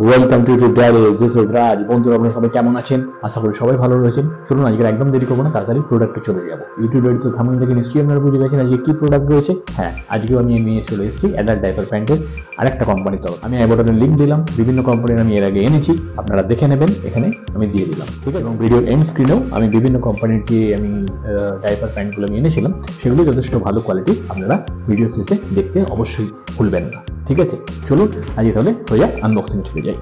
Welcome to today this is Raj. বন্ধুরা আপনারা সবাই কেমন আছেন? আশা করি সবাই ভালো রয়েছেন। চলুন আজকে একদম দেরি করবো না, তাড়াতাড়ি প্রোডাক্টে চলে যাবো। ইউটিউব এডিসো থামনেল থেকে নিশ্চয়ই আপনারা বুঝে গেছেন আজকে কি প্রোডাক্ট রয়েছে। হ্যাঁ, আজকেও আমি নিয়ে চলে এসেছি অ্যাডাল্ট ডাইপার প্যান্টের আরেকটা কোম্পানির তরফ। আমি আই বাটনের লিঙ্ক দিলাম, বিভিন্ন কোম্পানির আমি এর আগে এনেছি, আপনারা দেখে নেবেন, এখানে আমি দিয়ে দিলাম, ঠিক আছে। এবং ভিডিওর এন্ড স্ক্রিনেও আমি বিভিন্ন কোম্পানির যে আমি ডাইপার প্যান্টগুলো আমি এনেছিলাম সেগুলো যথেষ্ট ভালো কোয়ালিটি, আপনারা ভিডিও শেষে দেখতে অবশ্যই ভুলবেন না, ঠিক আছে। চলুন আজকে তাহলে সোজা আনবক্সিং চলে যাই।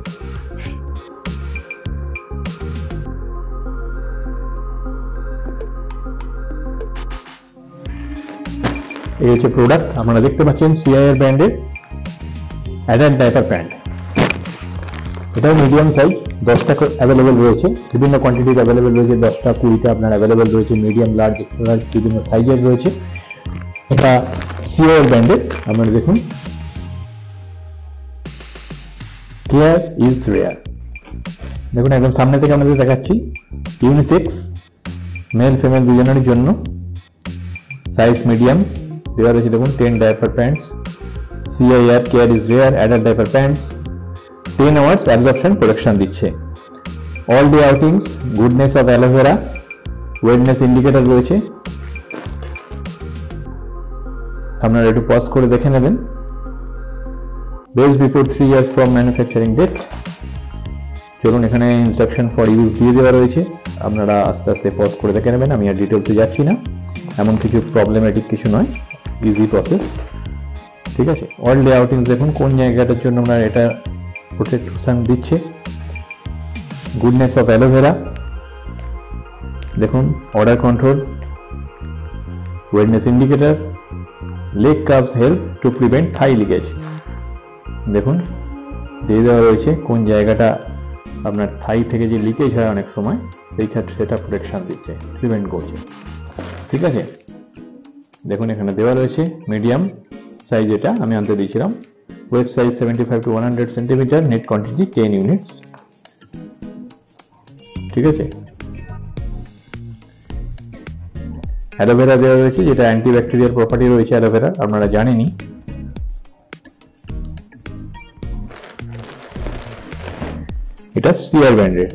এই হচ্ছে প্রোডাক্ট, আপনারা দেখতে পাচ্ছেন সিআইআর ব্র্যান্ডের অ্যাডাল্ট ডাইপার প্যান্ট। এটাও মিডিয়াম সাইজ, 10টা অ্যাভেলেবেল রয়েছে, বিভিন্ন কোয়ান্টিটির অ্যাভেলেবেল রয়েছে, 10টা 20টা আপনার অ্যাভেলেবেল রয়েছে, মিডিয়াম, লার্জ, এক্সট্রা লার্জ, বিভিন্ন সাইজের রয়েছে। এটা সিআইআর ব্র্যান্ডের, আপনারা দেখুন, কেয়ার ইজ রেয়ার। দেখুন একদম সামনে থেকে আমাদের দেখাচ্ছি, ইউনিসেক্স, মেল ফিমেল দুজনের জন্য, সাইজ মিডিয়াম দেওয়া রয়েছে। দেখুন 10 diaper pants, CIR care is rare adult diaper pants, 10 hours absorption protection দিচ্ছে। All day outings, goodness of aloe vera, wetness indicator রয়েছে, আপনারা একটু পজ করে দেখে নেবেন। Best before 3 years from manufacturing date. চলুন, এখানে ইনস্ট্রাকশন ফর ইউজ দিয়ে দেওয়া রয়েছে, আপনারা আস্তে আস্তে পজ করে দেখে নেবেন, আমি আর ডিটেলসে যাচ্ছি না, এমন কিছু প্রবলেমেটিক কিছু নয়, ইজি প্রসেস, ঠিক আছে। অল ডে আউটিংস দেখুন কোন জায়গাটার জন্য আমরা এটা প্রোটেকশন দিচ্ছে। গুডনেস অফ অ্যালোভেরা দেখুন, order control, ওয়েটনেস indicator, leg curves help to prevent Thai leakage. দেখুন দিয়ে দেওয়া রয়েছে কোন জায়গাটা আপনার থাই থেকে যে লিকেজ হয় অনেক সময়, সেই ক্ষেত্রে সেটা প্রোটেকশন দিচ্ছে, প্রিভেন্ট করছে, ঠিক আছে। দেখুন এখানে দেওয়া রয়েছে মিডিয়াম সাইজ, এটা আমি আনতে দিয়েছিলাম, West size 75 to 100 centimetre, net quantity 10 units, ঠিক আছে। অ্যালোভেরা দেওয়া রয়েছে, যেটা অ্যান্টিব্যাকটেরিয়াল প্রপার্টি রয়েছে অ্যালোভেরা, আপনারা জানেনই। এটা সিআর ব্র্যান্ডের,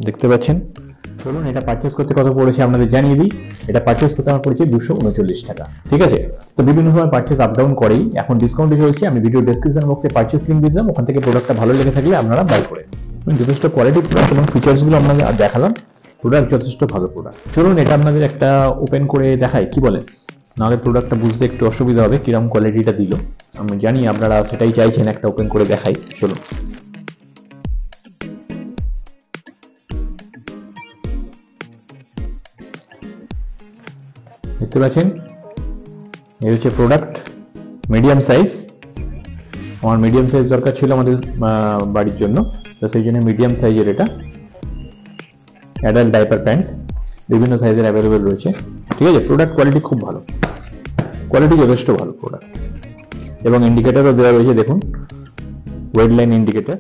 দেখতে পাচ্ছেন। চলুন এটা পারচেস করতে কত পড়েছে আপনাদের জানিয়ে দিই। এটা পারচেস করতে আমার পড়েছে 239 টাকা, ঠিক আছে। তো বিভিন্ন সময় পারচেস আপ ডাউন করেই, এখন ডিসকাউন্টে চলছে, আমি ভিডিও ডেসক্রিপশন বক্সে পারচেস লিঙ্ক দিয়ে দিলাম, ওখান থেকে প্রোডাক্টটা ভালো লেগে থাকলে আপনারা বাই করে। যথেষ্ট কোয়ালিটি প্রোডাক্ট এবং ফিচার্সগুলো আপনাদের দেখালাম, প্রোডাক্ট যথেষ্ট ভালো প্রোডাক্ট। চলুন এটা আপনাদের একটা ওপেন করে দেখাই, কি বলেন? নাহলে প্রোডাক্টটা বুঝতে একটু অসুবিধা হবে, কিরকম কোয়ালিটিটা দিল। আমি জানি আপনারা সেটাই চাইছেন, একটা ওপেন করে দেখাই, চলুন। দেখতে পাচ্ছেন এই হচ্ছে প্রোডাক্ট, মিডিয়াম সাইজ। আমার মিডিয়াম সাইজ দরকার ছিল আমাদের বাড়ির জন্য, তো সেই জন্য মিডিয়াম সাইজের এটা অ্যাডাল্ট ডাইপার প্যান্ট, বিভিন্ন সাইজের অ্যাভেলেবেল রয়েছে, ঠিক আছে। প্রোডাক্ট কোয়ালিটি খুব ভালো, কোয়ালিটি যথেষ্ট ভালো প্রোডাক্ট, এবং ইন্ডিকেটরও দেওয়া রয়েছে, দেখুন ওয়েট লাইন ইন্ডিকেটর।